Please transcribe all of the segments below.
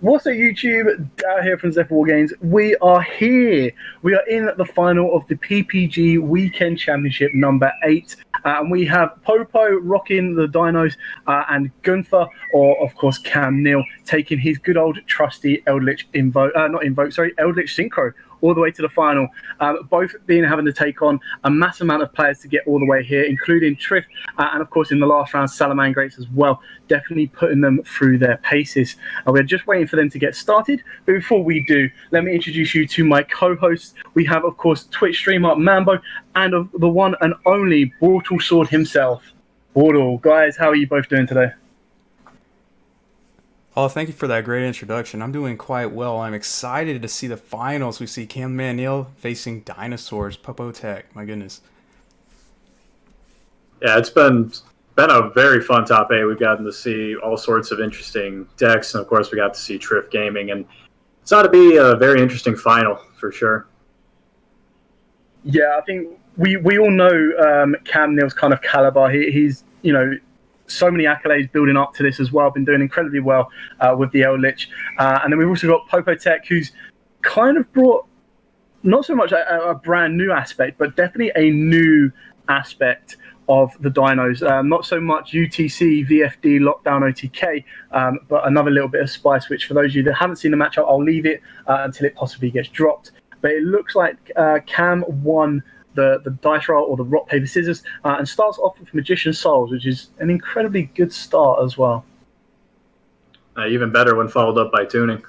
What's up, YouTube? Down here from Zephyr War Games. We are here. We are in the final of the PPG Weekend Championship number 8. And we have Popo rocking the dinos and Gunther, or of course Cam Neal, taking his good old trusty ELDLICH ELDLICH Synchro all the way to the final. Both having to take on a massive amount of players to get all the way here, including Triff, and of course in the last round Salamangreats as well, definitely putting them through their paces. We're just waiting for them to get started, but before we do, let me introduce you to my co-hosts. We have, of course, Twitch streamer Mambo, and of the one and only Bortle Sword himself, Bortle. Guys, how are you both doing today? Oh, thank you for that great introduction. I'm doing quite well. I'm excited to see the finals. We see Camman Neal facing DINOSAURS, Popo Tech. My goodness. Yeah, it's been a very fun top 8. We've gotten to see all sorts of interesting decks, and of course we got to see Triff Gaming, and it's ought to be a very interesting final for sure. Yeah, I think we all know Cam Neal's kind of caliber. He's so many accolades building up to this as well. Been doing incredibly well with the ELDLICH. And then we've also got Popo Tech, who's kind of brought not so much a brand new aspect, but definitely a new aspect of the dinos. Not so much UTC, VFD, Lockdown, OTK, but another little bit of spice, which for those of you that haven't seen the matchup, I'll leave it until it possibly gets dropped. But it looks like Cam won the dice roll or the rock, paper, scissors, and starts off with Magician Souls, which is an incredibly good start as well. Even better when followed up by tuning.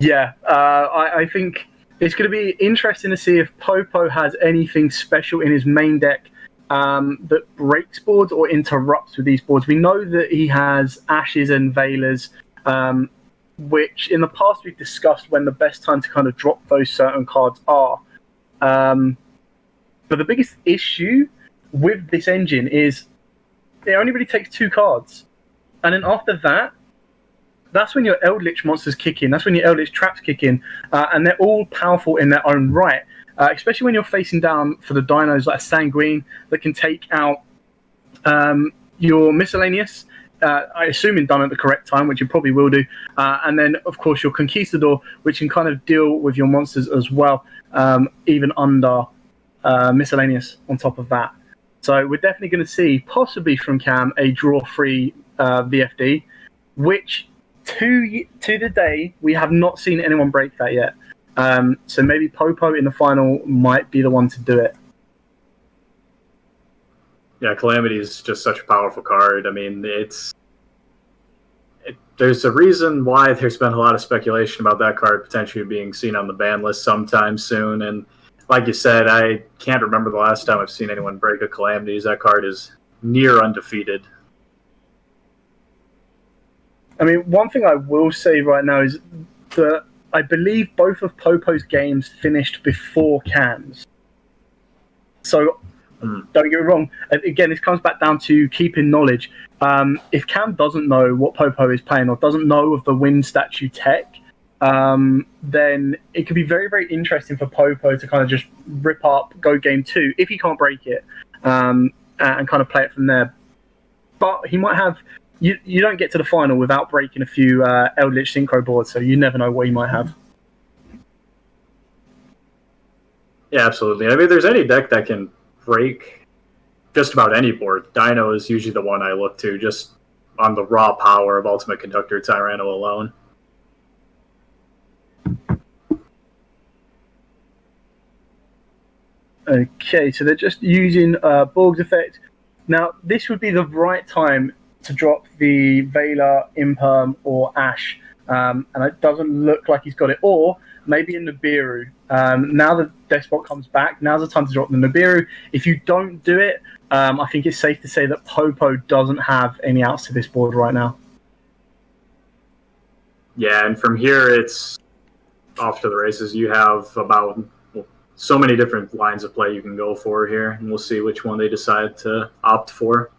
Yeah, I think it's going to be interesting to see if Popo has anything special in his main deck that breaks boards or interrupts with these boards. We know that he has Ashes and Veilers, which in the past we've discussed when the best time to kind of drop those certain cards are. But the biggest issue with this engine is it only really takes 2 cards. And then after that, that's when your ELDLICH monsters kick in. That's when your ELDLICH traps kick in. And they're all powerful in their own right. Especially when you're facing down for the dinos like a Sanguine that can take out your Miscellaneous, I assume done at the correct time, which you probably will do. And then, of course, your Conquistador, which can kind of deal with your monsters as well, even under Miscellaneous on top of that. So we're definitely going to see, possibly from Cam, a draw-free VFD, which to the day, we have not seen anyone break that yet. So maybe Popo in the final might be the one to do it. Yeah, Calamity is just such a powerful card. I mean, there's a reason why there's been a lot of speculation about that card potentially being seen on the ban list sometime soon. And like you said, I can't remember the last time I've seen anyone break a Calamities. That card is near undefeated. I mean, one thing I will say right now is that I believe both of Popo's games finished before Cam's. So don't get me wrong. Again, this comes back down to keeping knowledge. If Cam doesn't know what Popo is playing or doesn't know of the wind statue tech, then it could be very, very interesting for Popo to kind of just rip up, go game 2, if he can't break it, and kind of play it from there. But he might have... You don't get to the final without breaking a few ELDLICH Synchro boards, so you never know what he might have. Yeah, absolutely. I mean, if there's any deck that can break just about any board, Dino is usually the one I look to, just on the raw power of Ultimate Conductor Tyranno alone. Okay, so they're just using Borg's effect. Now, this would be the right time to drop the Veiler, Imperm, or Ash, and it doesn't look like he's got it. Or maybe a Nibiru. Now the Despot comes back, now's the time to drop the Nibiru. If you don't do it, I think it's safe to say that Popo doesn't have any outs to this board right now. Yeah, and from here it's off to the races. You have about so many different lines of play you can go for here, and we'll see which one they decide to opt for.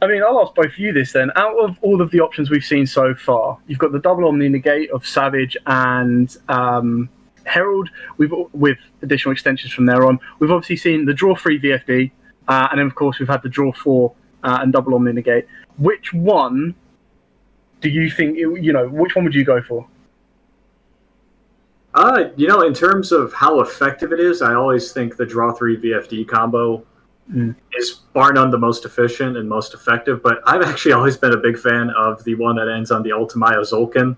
I mean, I'll ask both of you this then. Out of all of the options we've seen so far, you've got the double Omni Negate of Savage and Herald with additional extensions from there on. We've obviously seen the draw 3 VFD, and then, of course, we've had the draw 4 and double Omni Negate. Which one do you think, which one would you go for? In terms of how effective it is, I always think the draw 3 VFD combo is bar none the most efficient and most effective, but I've actually always been a big fan of the one that ends on the Ultimaya Zolkin,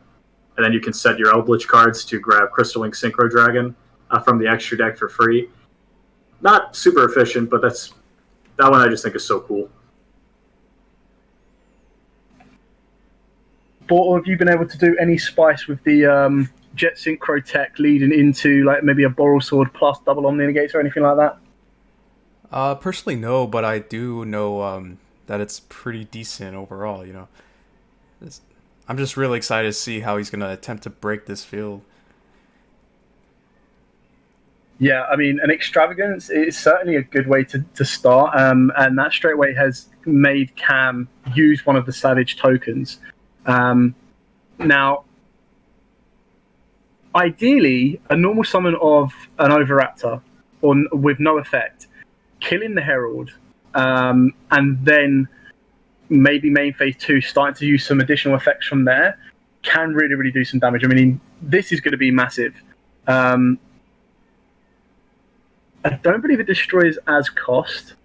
and then you can set your Eldlich cards to grab Crystal Link Synchro Dragon from the extra deck for free. Not super efficient, but that one I just think is so cool. Bortle, have you been able to do any spice with the Jet Synchro tech leading into like maybe a Bortle Sword plus double Omni Negates or anything like that? Personally, no, but I do know that it's pretty decent overall. I'm just really excited to see how he's going to attempt to break this field. Yeah, I mean, an Extravagance is certainly a good way to start, and that straight away has made Cam use one of the Savage tokens. Now, ideally, a normal summon of an Overraptor with no effect, killing the Herald, and then maybe main phase 2 starting to use some additional effects from there can really, really do some damage. I mean, this is going to be massive. I don't believe it destroys as cost.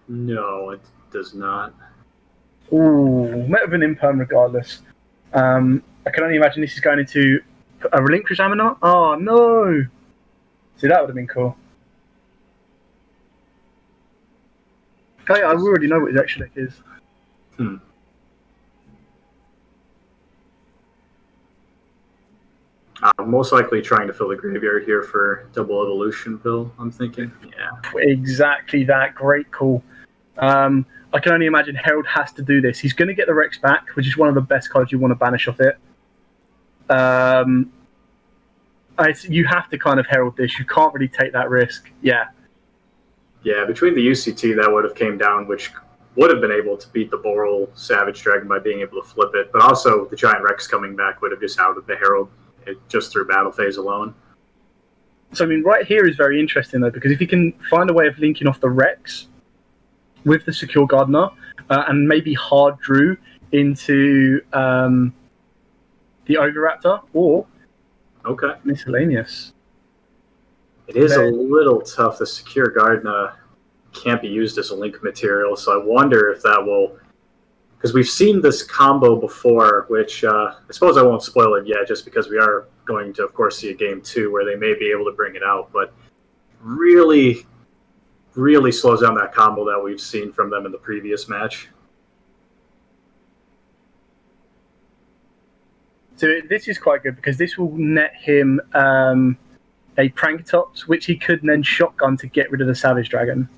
No, it does not. Ooh, might have an imperm regardless. I can only imagine this is going into a Relinquish Aminar. Oh, no! See, that would have been cool. Okay, I already know what his extra deck is. Most likely trying to fill the graveyard here for double evolution pill, I'm thinking. Yeah. Exactly that. Great call. I can only imagine Herald has to do this. He's going to get the Rex back, which is one of the best cards you want to banish off it. You have to kind of Herald this. You can't really take that risk. Yeah. Yeah, between the UCT that would have came down, which would have been able to beat the Bortle Savage Dragon by being able to flip it, but also the Giant Rex coming back would have just outed the Herald just through battle phase alone. So, I mean, right here is very interesting, though, because if you can find a way of linking off the Rex with the Secure Gardener and maybe hard Drew into the Overraptor or Miscellaneous. It is a little tough. The Secure Gardener can't be used as a link material, so I wonder if that will... Because we've seen this combo before, which I suppose I won't spoil it yet, just because we are going to, of course, see a game 2 where they may be able to bring it out, but really, really slows down that combo that we've seen from them in the previous match. So this is quite good, because this will net him a Pranktops, which he could then shotgun to get rid of the Savage Dragon.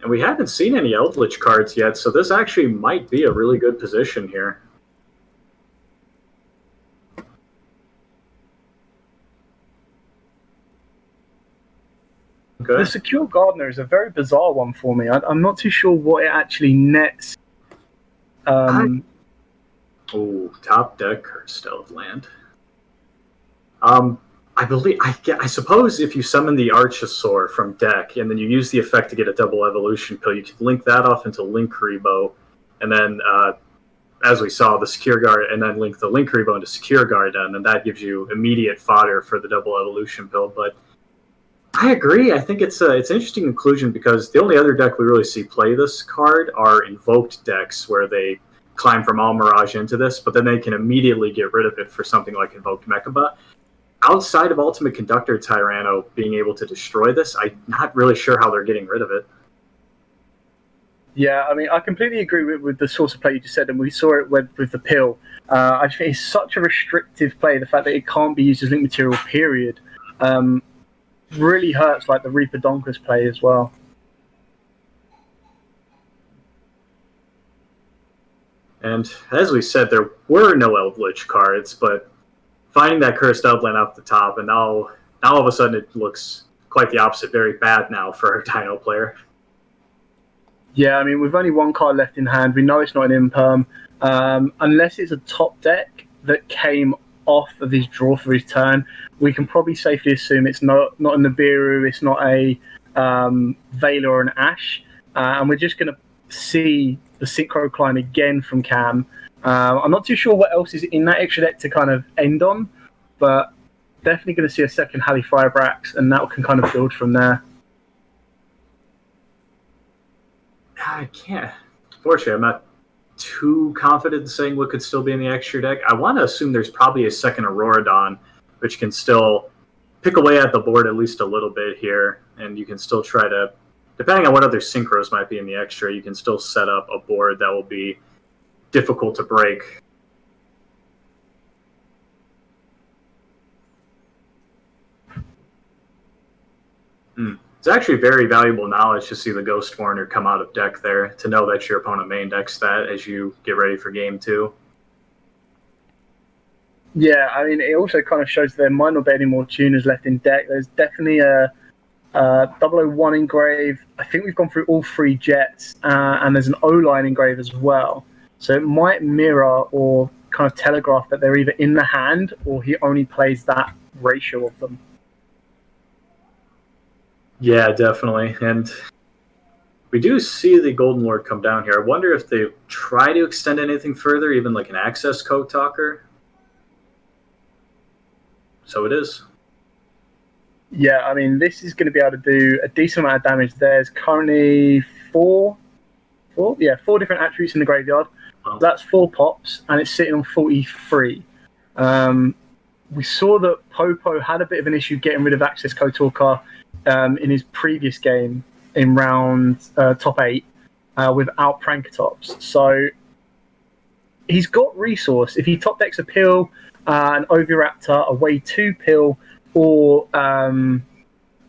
And we haven't seen any Eldlich cards yet, so this actually might be a really good position here. Okay. The Secure Gardener is a very bizarre one for me. I'm not too sure what it actually nets. Oh, top deck Cursed Eldland. I suppose if you summon the Archosaur from deck and then you use the effect to get a double evolution pill, you can link that off into Linkuriboh, and then as we saw, the Secure Guard, and then link the Linkuriboh into Secure Garden, and then that gives you immediate fodder for the double evolution pill. But I agree. I think it's an interesting inclusion, because the only other deck we really see play this card are invoked decks where they climb from All Mirage into this, but then they can immediately get rid of it for something like Invoked Mechaba. Outside of Ultimate Conductor Tyranno being able to destroy this, I'm not really sure how they're getting rid of it. Yeah, I mean, I completely agree with the source of play you just said, and we saw it with the pill. I just think it's such a restrictive play, the fact that it can't be used as link material, period. Really hurts like the Reaper Donkus play as well. And as we said, there were no Eldlich cards, but finding that Cursed Eldland off the top, and now all of a sudden it looks quite the opposite, very bad now for a Dino player. Yeah, I mean, with only one card left in hand, we know it's not an imperm. Unless it's a top deck that came off of his draw for his turn, we can probably safely assume it's not a Nibiru, it's not a Veiler or an Ash. And we're just going to see the Synchro Climb again from Cam. I'm not too sure what else is in that extra deck to kind of end on, but definitely going to see a second Halley Firebrax, and that can kind of build from there. I can't. Fortunately, I'm not too confident in saying what could still be in the extra deck. I want to assume there's probably a second Auroradon, which can still pick away at the board at least a little bit here, and you can still try to, depending on what other synchros might be in the extra, you can still set up a board that will be difficult to break. It's actually very valuable knowledge to see the Ghost Warner come out of deck there, to know that your opponent main decks that as you get ready for game 2. Yeah, I mean, it also kind of shows there might not be any more tuners left in deck. There's definitely a 001 engrave. I think we've gone through all 3 jets, and there's an O-line engrave as well. So it might mirror or kind of telegraph that they're either in the hand or he only plays that ratio of them. Yeah, definitely. And we do see the Golden Lord come down here. I wonder if they try to extend anything further, even like an Accesscode Talker. So it is. Yeah, I mean, this is going to be able to do a decent amount of damage. There's currently four different attributes in the graveyard. Oh. That's 4 pops, and it's sitting on 43. We saw that Popo had a bit of an issue getting rid of Accesscode Talker in his previous game in round top 8 without Prankatops. So he's got resource. If he top decks a pill, an Oviraptor, a Way 2 pill, or a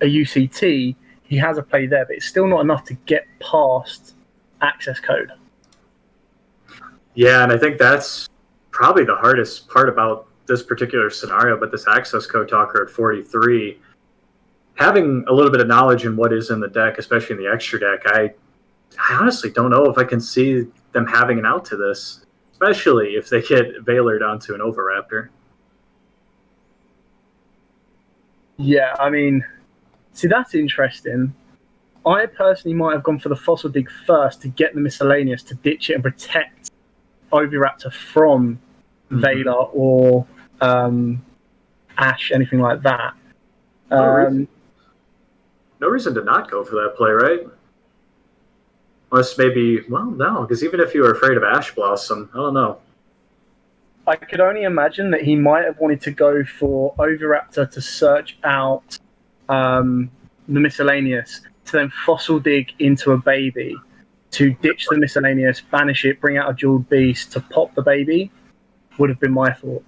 UCT, he has a play there, but it's still not enough to get past Accesscode. Yeah, and I think that's probably the hardest part about this particular scenario, but this Accesscode Talker at 43, having a little bit of knowledge in what is in the deck, especially in the extra deck, I honestly don't know if I can see them having an out to this, especially if they get Veilored onto an Oviraptor. Yeah, I mean, see, that's interesting. I personally might have gone for the Fossil Dig first to get the Miscellaneous to ditch it and protect Oviraptor from Veiler or Ash, anything like that. No reason to not go for that play, right? Unless maybe, well, no, because even if you were afraid of Ash Blossom, I don't know. I could only imagine that he might have wanted to go for Oviraptor to search out the Miscellaneous, to then Fossil Dig into a baby, to ditch the Miscellaneous, banish it, bring out a Jeweled Beast to pop the baby, would have been my thought.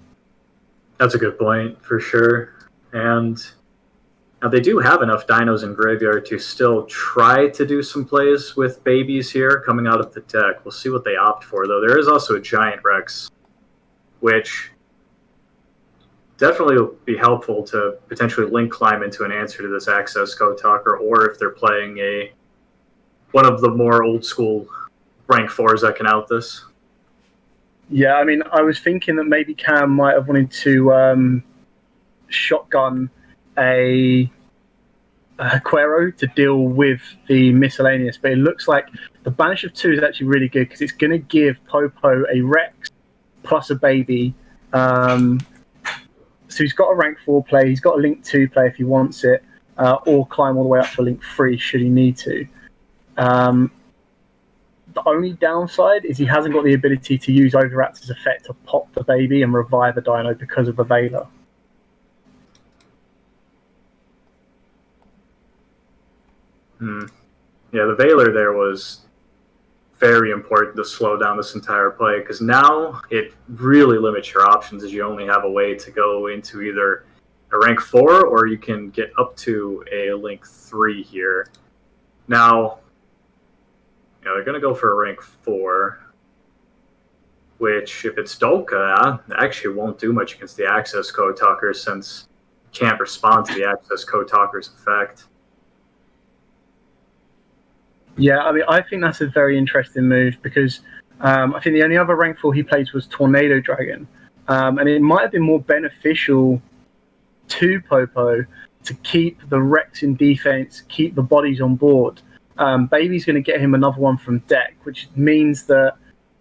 That's a good point, for sure. And now they do have enough dinos in graveyard to still try to do some plays with babies here coming out of the deck. We'll see what they opt for, though. There is also a Giant Rex, which definitely will be helpful to potentially link climb into an answer to this Accesscode Talker, or if they're playing one of the more old school rank 4s that can out this. Yeah, I mean, I was thinking that maybe Cam might have wanted to shotgun a Quero to deal with the Miscellaneous, but it looks like the Banish of 2 is actually really good because it's going to give Popo a Rex plus a baby. So he's got a rank 4 play, he's got a link 2 play if he wants it, or climb all the way up to link 3 should he need to. The only downside is he hasn't got the ability to use Oviraptor's effect to pop the baby and revive a dino because of the Veiler. Yeah, the Veiler there was very important to slow down this entire play, because now it really limits your options, as you only have a way to go into either a rank 4 or you can get up to a link 3 here. Now, yeah, they're going to go for a rank 4, which, if it's Dolka, actually won't do much against the Accesscode Talker since it can't respond to the Accesscode Talker's effect. Yeah, I mean, I think that's a very interesting move because I think the only other rank 4 he plays was Tornado Dragon. And it might have been more beneficial to Popo to keep the Rex in defense, keep the bodies on board. Baby's going to get him another one from deck, which means that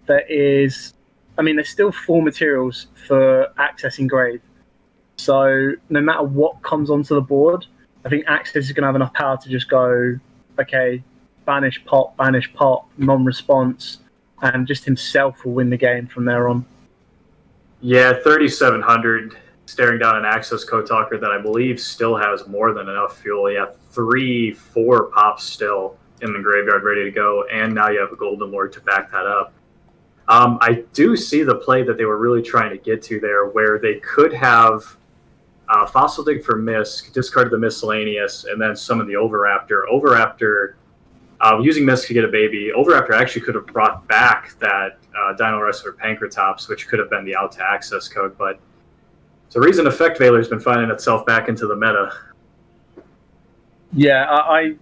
there is I mean, there's still 4 materials for Access Engrave. So no matter what comes onto the board, I think Access is going to have enough power to just go, okay, banish pop, non-response, and just himself will win the game from there on. Yeah, 3,700 staring down an Accesscode Talker that I believe still has more than enough fuel. Yeah, 3-4 pops still in the graveyard ready to go, and now you have a Golden Lord to back that up. I do see the play that they were really trying to get to there, where they could have Fossil Dig for Misk, discarded the Miscellaneous, and then summon the Overraptor. Overraptor, using Misk to get a baby, Overraptor actually could have brought back that Dino Wrestler Pankratops, which could have been the out to access code, but it's a reason Effect Veiler's been finding itself back into the meta. Yeah, I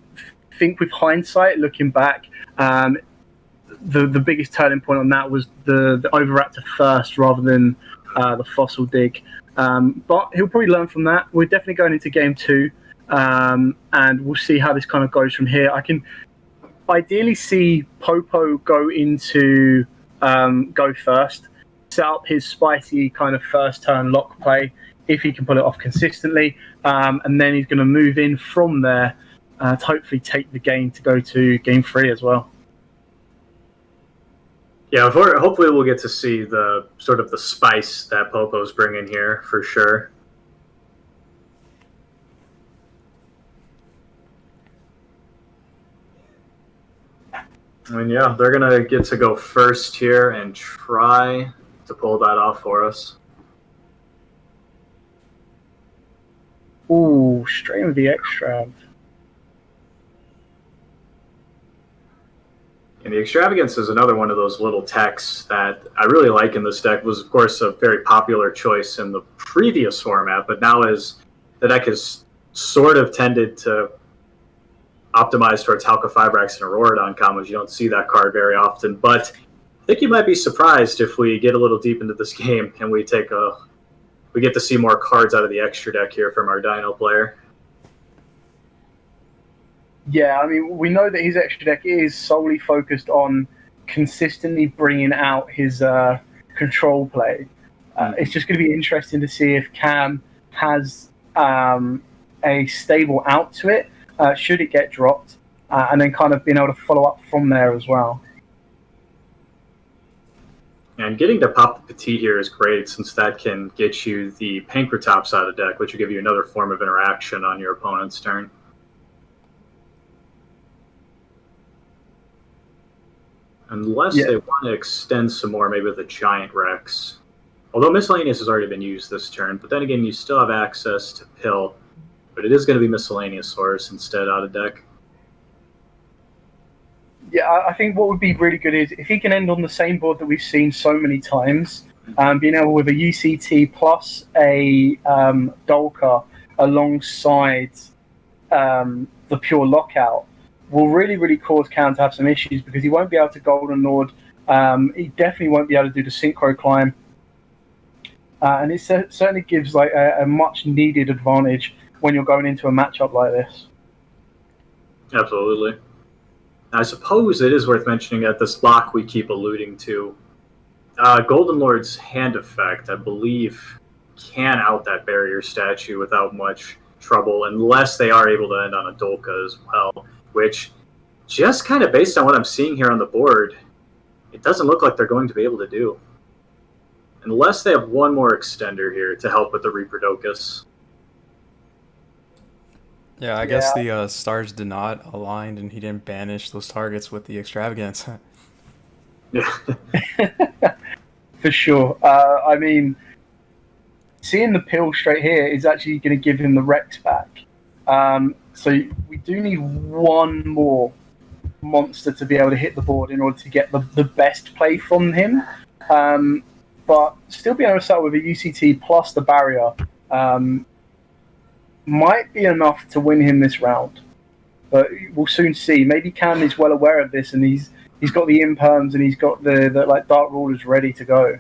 think with hindsight, looking back, the biggest turning point on that was the Overraptor first rather than the Fossil Dig. But he'll probably learn from that. We're definitely going into game 2, and we'll see how this kind of goes from here. I can ideally see Popo go into go first, set up his spicy kind of first turn lock play if he can pull it off consistently, and then he's going to move in from there to hopefully take the game to go to game 3 as well. Yeah, hopefully we'll get to see the sort of the spice that Popo's bringing here for sure. I mean, yeah, they're going to get to go first here and try to pull that off for us. Ooh, straight with the extrav. And the Extravagance is another one of those little techs that I really like in this deck. Was, of course, a very popular choice in the previous format, but now as the deck has sort of tended to optimize towards Halka Fibrax and Auroradon combos, you don't see that card very often. But I think you might be surprised if we get a little deep into this game and we get to see more cards out of the extra deck here from our Dino player. Yeah, I mean, we know that his extra deck is solely focused on consistently bringing out his control play. It's just going to be interesting to see if Cam has a stable out to it, should it get dropped, and then kind of being able to follow up from there as well. And getting to pop the Petit here is great, since that can get you the Pankratops out of deck, which will give you another form of interaction on your opponent's turn. Unless they want to extend some more, maybe with a Giant Rex. Although Miscellaneous has already been used this turn, but then again, you still have access to Pill. But it is going to be Miscellaneous Source instead out of deck. Yeah, I think what would be really good is if he can end on the same board that we've seen so many times, being able with a UCT plus a Dolka alongside the pure lockout, will really, really cause Cam to have some issues because he won't be able to Golden Lord. He definitely won't be able to do the Synchro climb. And it certainly gives like a much needed advantage when you're going into a matchup like this. Absolutely. I suppose it is worth mentioning that this lock we keep alluding to, Golden Lord's hand effect, I believe, can out that barrier statue without much trouble, unless they are able to end on a Dolka as well, which, just kind of based on what I'm seeing here on the board, it doesn't look like they're going to be able to do. Unless they have one more extender here to help with the Reaperdocus. Yeah, I guess the stars did not align, and he didn't banish those targets with the Extravagance. Yeah. For sure. I mean, seeing the Pill straight here is actually going to give him the Rex back. So we do need one more monster to be able to hit the board in order to get the best play from him. But still being able to start with a UCT plus the barrier might be enough to win him this round. But we'll soon see. Maybe Cam is well aware of this, and he's got the imperms and he's got the like Dark Rulers ready to go.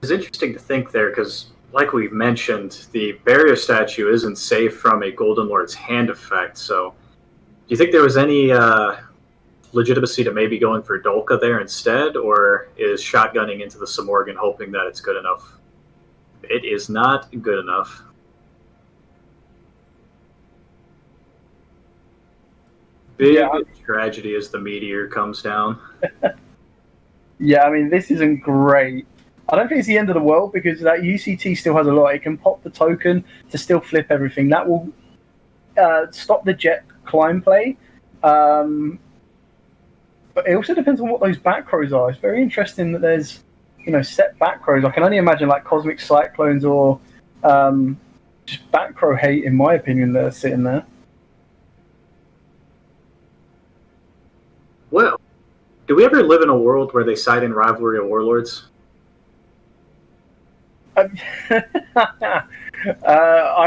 It's interesting to think there because, like we've mentioned, the barrier statue isn't safe from a Golden Lord's hand effect. So, do you think there was any legitimacy to maybe going for Dolka there instead, or is shotgunning into the Samorgan hoping that it's good enough? It is not good enough. Big tragedy as the meteor comes down. Yeah, I mean, this isn't great. I don't think it's the end of the world because that UCT still has a lot. It can pop the token to still flip everything. That will stop the jet climb play. But it also depends on what those back rows are. It's very interesting that there's, set back rows. I can only imagine like Cosmic Cyclones or just back row hate, in my opinion, that are sitting there. Well, do we ever live in a world where they side in rivalry of warlords? I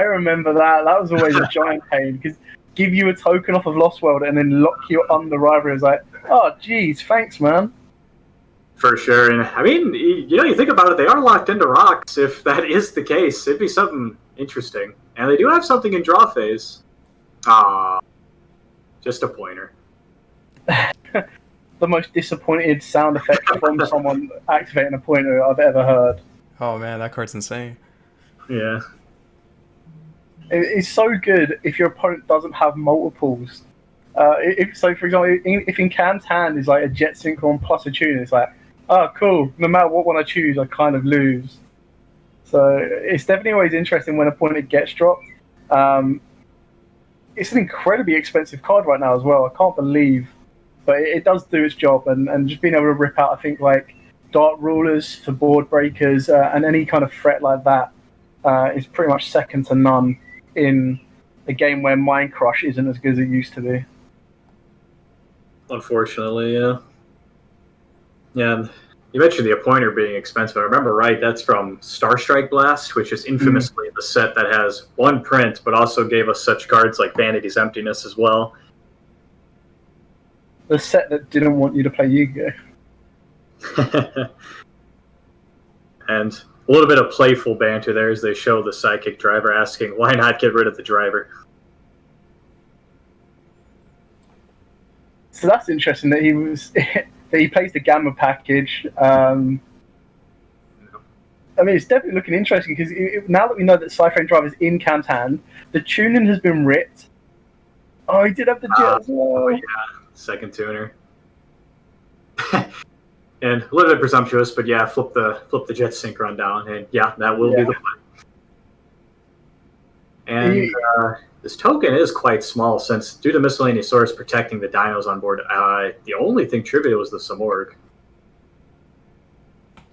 remember that. That was always a giant pain because give you a token off of Lost World and then lock you on the rivalry. It was like, oh, geez, thanks, man. For sure. And I mean, you think about it, they are locked into rocks. If that is the case, it'd be something interesting. And they do have something in draw phase. Just a pointer. The most disappointed sound effect from someone activating a pointer I've ever heard. Oh man, that card's insane. Yeah. It's so good if your opponent doesn't have multiples. For example, if in Cam's hand is like a Jet Synchron plus a tune, it's like, oh, cool. No matter what one I choose, I kind of lose. So it's definitely always interesting when a opponent gets dropped. It's an incredibly expensive card right now as well. I can't believe, but it does do its job. And just being able to rip out, I think, like Dart Rulers for board breakers and any kind of threat like that is pretty much second to none in a game where Mind Crush isn't as good as it used to be. Unfortunately, yeah. Yeah, and you mentioned the Appointer being expensive. I remember right, that's from Starstrike Blast, which is infamously the set that has one print, but also gave us such cards like Vanity's Emptiness as well. The set that didn't want you to play Yu-Gi-Oh! And a little bit of playful banter there as they show the Psychic Driver asking, why not get rid of the driver? So that's interesting that he plays the Gamma package. I mean, it's definitely looking interesting because now that we know that Cypher Drive is in Cam's hand, the tuning has been ripped. Oh, he did have the jet as well. Oh, yeah. Second tuner. And a little bit presumptuous, but yeah, flip the Jet Synchron down, and yeah, that will be the play. And this token is quite small, since due to Miscellaneous Source protecting the dinos on board, the only thing trivial was the Samorg,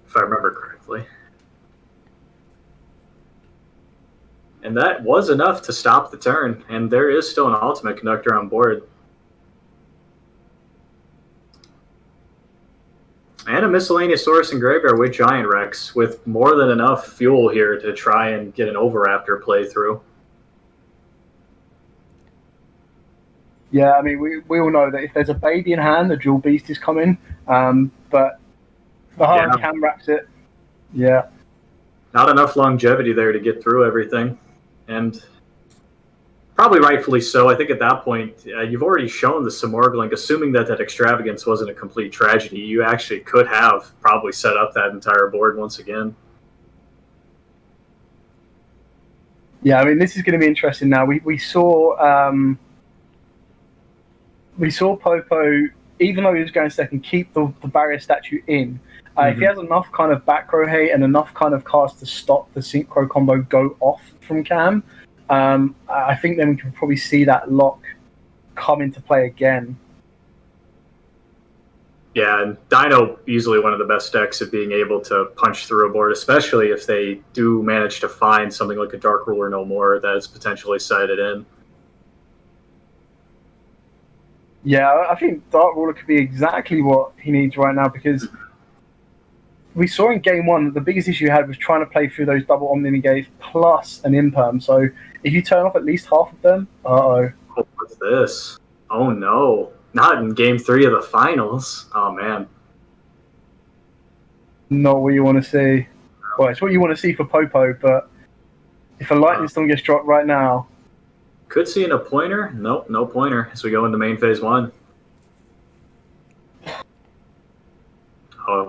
if I remember correctly. And that was enough to stop the turn, and there is still an Ultimate Conductor on board. And a Miscellaneous Source and Graveyard with Giant Rex, with more than enough fuel here to try and get an Overraptor playthrough. Yeah, I mean, we all know that if there's a baby in hand, the Jewel Beast is coming. But the hard Cam wraps it. Yeah. Not enough longevity there to get through everything. And probably rightfully so. I think at that point, you've already shown the Samorg, assuming that extravagance wasn't a complete tragedy. You actually could have probably set up that entire board once again. Yeah, I mean, this is going to be interesting now. We saw Popo, even though he was going second, keep the barrier statue in. If he has enough kind of back row hate and enough kind of cards to stop the Synchro combo go off from Cam, I think then we can probably see that lock come into play again. Yeah, and Dino easily one of the best decks at being able to punch through a board, especially if they do manage to find something like a Dark Ruler No More that is potentially sighted in. Yeah, I think Dark Ruler could be exactly what he needs right now, because we saw in game one that the biggest issue you had was trying to play through those double Omni Negates plus an Imperm. So if you turn off at least half of them, what's this? Oh no. Not in game 3 of the finals. Oh man. Not what you want to see. Well, it's what you want to see for Popo, but if a Lightning Storm gets dropped right now... Could see in a pointer? Nope, no pointer as we go into main phase 1.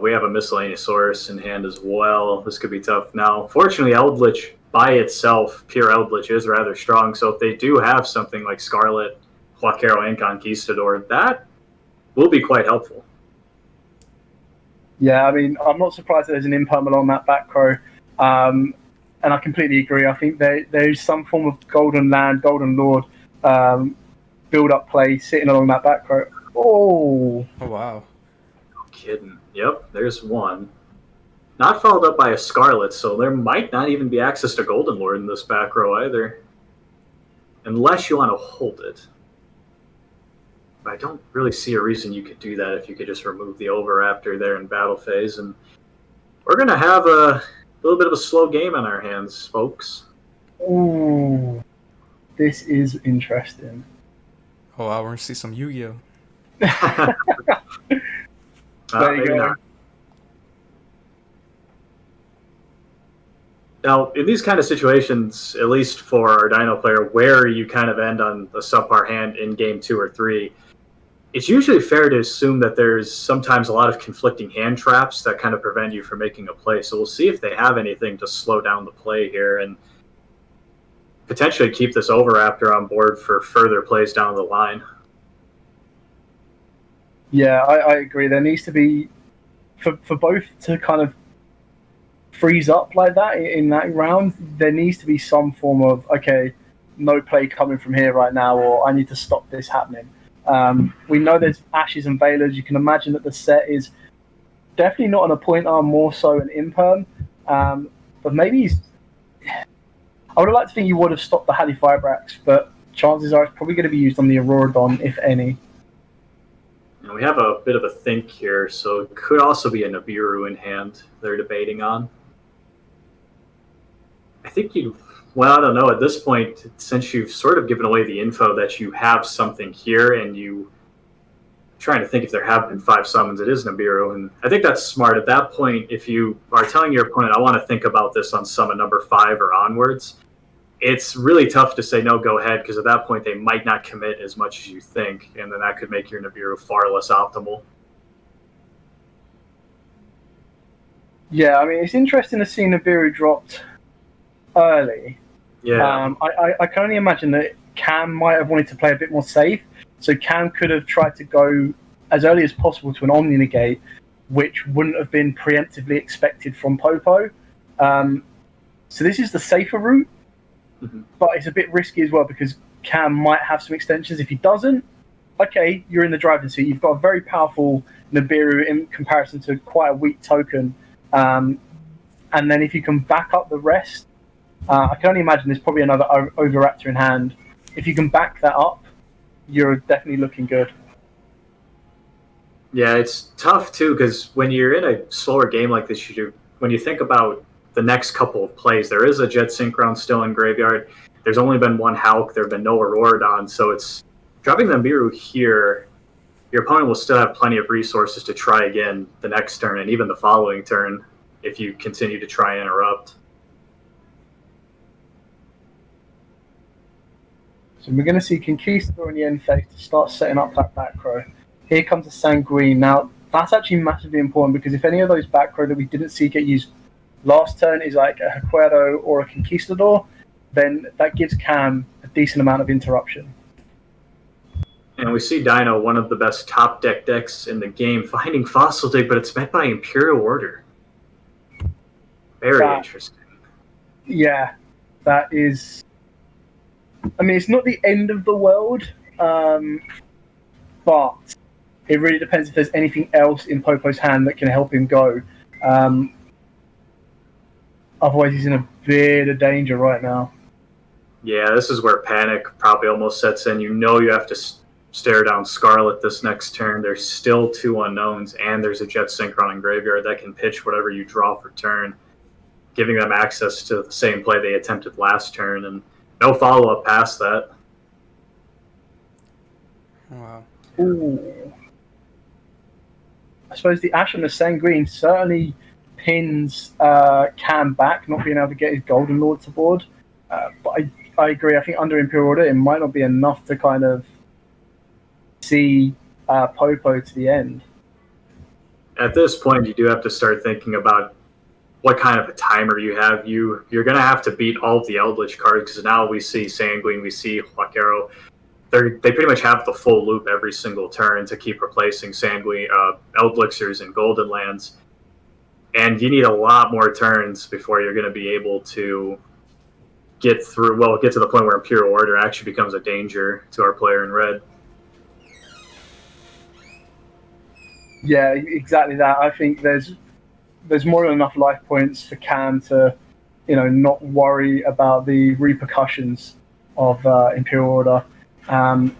We have a Miscellaneousaurus in hand as well. This could be tough. Now, fortunately, Eldlich by itself, pure Eldlich, is rather strong. So if they do have something like Scarlet, Huaquero, and Conquistador, that will be quite helpful. Yeah, I mean, I'm not surprised that there's an imperm along that back row. And I completely agree. I think there's some form of Golden Land, Golden Lord build-up play sitting along that back row. Oh, wow. No kidding. Yep, there's one. Not followed up by a Scarlet, so there might not even be access to Golden Lord in this back row either. Unless you want to hold it. But I don't really see a reason you could do that if you could just remove the Oviraptor there in battle phase. And we're going to have a little bit of a slow game on our hands, folks. Ooh, this is interesting. Oh, wow, we're going to see some Yu-Gi-Oh! There you go. Not. Now, in these kind of situations, at least for our Dino player, where you kind of end on the subpar hand in game 2 or 3, it's usually fair to assume that there's sometimes a lot of conflicting hand traps that kind of prevent you from making a play. So we'll see if they have anything to slow down the play here and potentially keep this Oviraptor on board for further plays down the line. Yeah, I agree. There needs to be, for both to kind of freeze up like that in that round, there needs to be some form of, okay, no play coming from here right now, or I need to stop this happening. We know there's Ashes and Veilers. You can imagine that the set is definitely not on a point arm, more so an imperm. But maybe he's... I would have liked to think you would have stopped the Halifibrax, but chances are it's probably going to be used on the Aurorodon, if any. And we have a bit of a think here, so it could also be a Nibiru in hand they're debating on. I think well, I don't know. At this point, since you've sort of given away the info that you have something here, and I'm trying to think if there have been 5 summons, it is Nibiru, and I think that's smart. At that point, if you are telling your opponent, I want to think about this on summon number 5 or onwards, it's really tough to say, no, go ahead, because at that point, they might not commit as much as you think, and then that could make your Nibiru far less optimal. Yeah, I mean, it's interesting to see Nibiru dropped early. Yeah. I can only imagine that Cam might have wanted to play a bit more safe, so Cam could have tried to go as early as possible to an Omni Negate, which wouldn't have been preemptively expected from Popo. So this is the safer route, but it's a bit risky as well because Cam might have some extensions. If he doesn't, okay, you're in the driving seat. You've got a very powerful Nibiru in comparison to quite a weak token. And then if you can back up the rest, I can only imagine there's probably another Oviraptor in hand. If you can back that up, you're definitely looking good. Yeah, it's tough too because when you're in a slower game like this, when you think about the next couple of plays, there is a Jet Synchron still in graveyard. There's only been one Hulk. There have been no Aurorodon, so it's dropping the Nibiru here. Your opponent will still have plenty of resources to try again the next turn and even the following turn if you continue to try and interrupt. So we're going to see Conquistador in the end phase to start setting up that back row. Here comes a Sanguine. Now, that's actually massively important because if any of those back row that we didn't see get used last turn is like a Huaquero or a Conquistador, then that gives Cam a decent amount of interruption. And we see Dino, one of the best top deck decks in the game, finding Fossil Dig, but it's met by Imperial Order. Very interesting. Yeah, that is... I mean, it's not the end of the world, but it really depends if there's anything else in Popo's hand that can help him go. Otherwise, he's in a bit of danger right now. Yeah, this is where panic probably almost sets in. You know you have to stare down Scarlet this next turn. There's still 2 unknowns, and there's a Jet Synchron in graveyard that can pitch whatever you draw for turn, giving them access to the same play they attempted last turn, and no follow-up past that. Wow. Ooh. I suppose the Ash and the Sanguine certainly pins Cam back, not being able to get his Golden Lord to board. But I agree. I think under Imperial Order, it might not be enough to kind of see Popo to the end. At this point, you do have to start thinking about what kind of a timer you have. You're going to have to beat all of the Eldlich cards, because now we see Sanguine, we see Huaquero. They pretty much have the full loop every single turn to keep replacing Sanguine, Eldlichers and Golden Lands. And you need a lot more turns before you're going to be able to get to the point where Imperial Order actually becomes a danger to our player in red. Yeah, exactly that. I think there's more than enough life points for Cam to, not worry about the repercussions of Imperial Order. And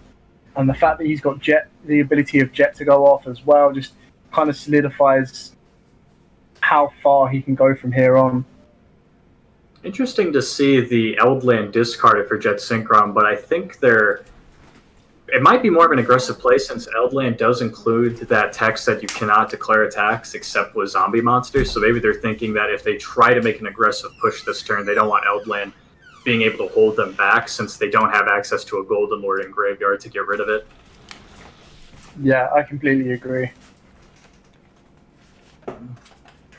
the fact that he's got the ability of Jet to go off as well, just kind of solidifies how far he can go from here on. Interesting to see the Eldland discarded for Jet Synchron, but I think it might be more of an aggressive play, since Eldland does include that text that you cannot declare attacks except with zombie monsters. So maybe they're thinking that if they try to make an aggressive push this turn, they don't want Eldland being able to hold them back, since they don't have access to a Golden Lord in Graveyard to get rid of it. Yeah, I completely agree.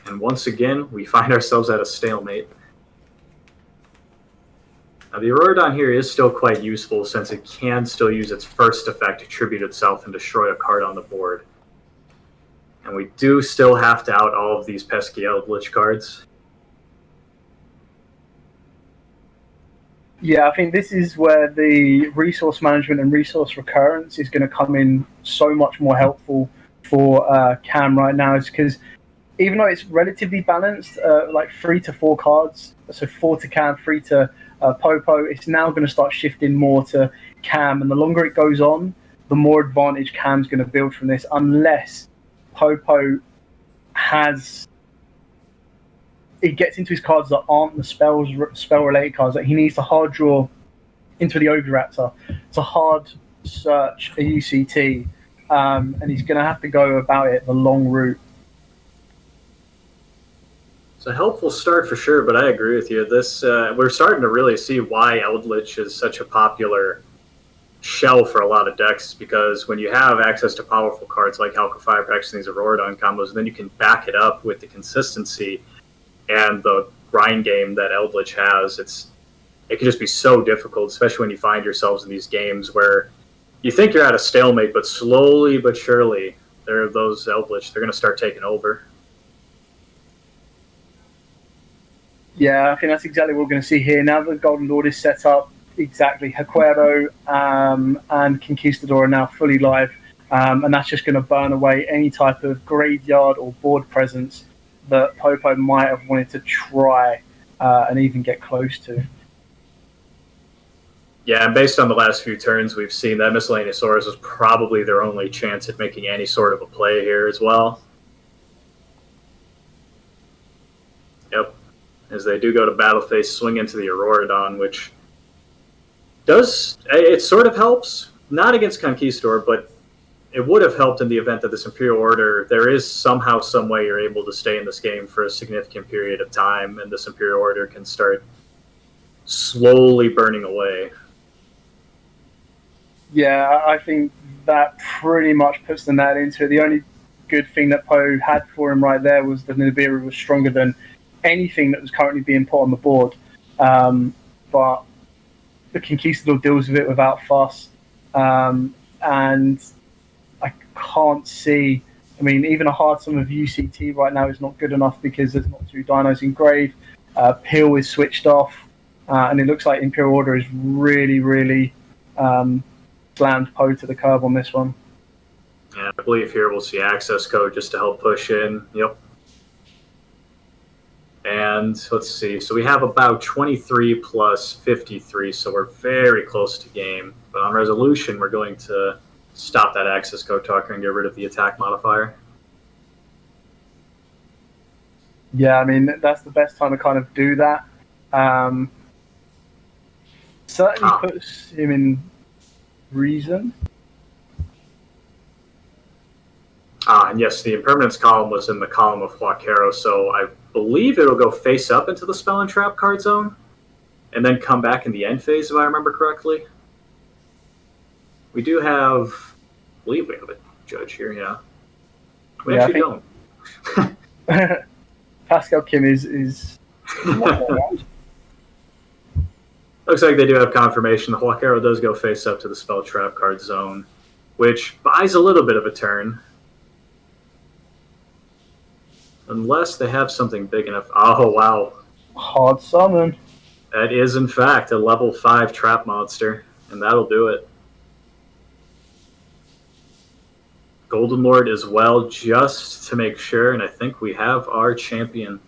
And once again, we find ourselves at a stalemate. Now, the Auroradon here is still quite useful, since it can still use its first effect to tribute itself and destroy a card on the board. And we do still have to out all of these pesky Eldlich cards. Yeah, I think this is where the resource management and resource recurrence is going to come in so much more helpful for Cam right now, is because even though it's relatively balanced, like 3 to 4 cards, so 4 to Cam, 3 to Popo, it's now going to start shifting more to Cam, and the longer it goes on, the more advantage Cam's going to build from this, unless Popo it gets into his cards that aren't the spell-related cards. Like, he needs to hard draw into the Oviraptor to hard search a UCT, and he's going to have to go about it the long route. It's a helpful start for sure, but I agree with you. This we're starting to really see why Eldlich is such a popular shell for a lot of decks, because when you have access to powerful cards like Halqa Fireprax and these Auroradon combos, then you can back it up with the consistency and the grind game that Eldlich has. It can just be so difficult, especially when you find yourselves in these games where you think you're at a stalemate, but slowly but surely, those Eldlich, they're going to start taking over. Yeah, I think that's exactly what we're going to see here. Now that the Golden Lord is set up, exactly, Huaquero and Conquistador are now fully live, and that's just going to burn away any type of graveyard or board presence that Popo might have wanted to try and even get close to. Yeah, and based on the last few turns we've seen, that Miscellaneousaurus was probably their only chance at making any sort of a play here as well. Yep. As they do go to battle phase, swing into the Auroradon, which it sort of helps, not against Conquistador, but it would have helped in the event that this Imperial Order, there is somehow, some way you're able to stay in this game for a significant period of time, and this Imperial Order can start slowly burning away. Yeah, I think that pretty much puts the nail into it. The only good thing that Poe had for him right there was that Nibiru was stronger than anything that was currently being put on the board. But the Conquistador deals with it without fuss. And I can't see... I mean, even a hard sum of UCT right now is not good enough because there's not 2 dinos in grave. Peel is switched off. And it looks like Imperial Order is really, really slammed Poe to the curb on this one. Yeah, I believe here we'll see Accesscode just to help push in. Yep. And let's see. So we have about 23 plus 53, so we're very close to game. But on resolution, we're going to stop that Accesscode Talker and get rid of the attack modifier. Yeah, I mean, that's the best time to kind of do that. Certainly puts him in reason. And yes, the impermanence column was in the column of Huaquero, so I believe it'll go face up into the spell and trap card zone, and then come back in the end phase, if I remember correctly. We do have... I believe we have a judge here, yeah. We actually don't. Pascal Kim is not around. Looks like they do have confirmation. The Hawk Arrow does go face up to the Spell Trap card zone, which buys a little bit of a turn. Unless they have something big enough. Oh, wow. Hard summon. That is, in fact, a level 5 trap monster, and that'll do it. Golden Lord as well, just to make sure, and I think we have our champion.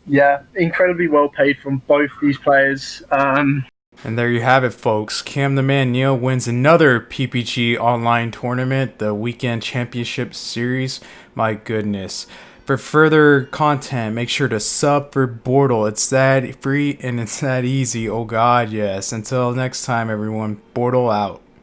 Yeah, incredibly well paid from both these players. And there you have it, folks. Cam the Man Neal wins another PPG online tournament, the Weekend Championship Series. My goodness. For further content, make sure to sub for Bortle. It's that free and it's that easy. Oh God, yes. Until next time, everyone. Bortle out.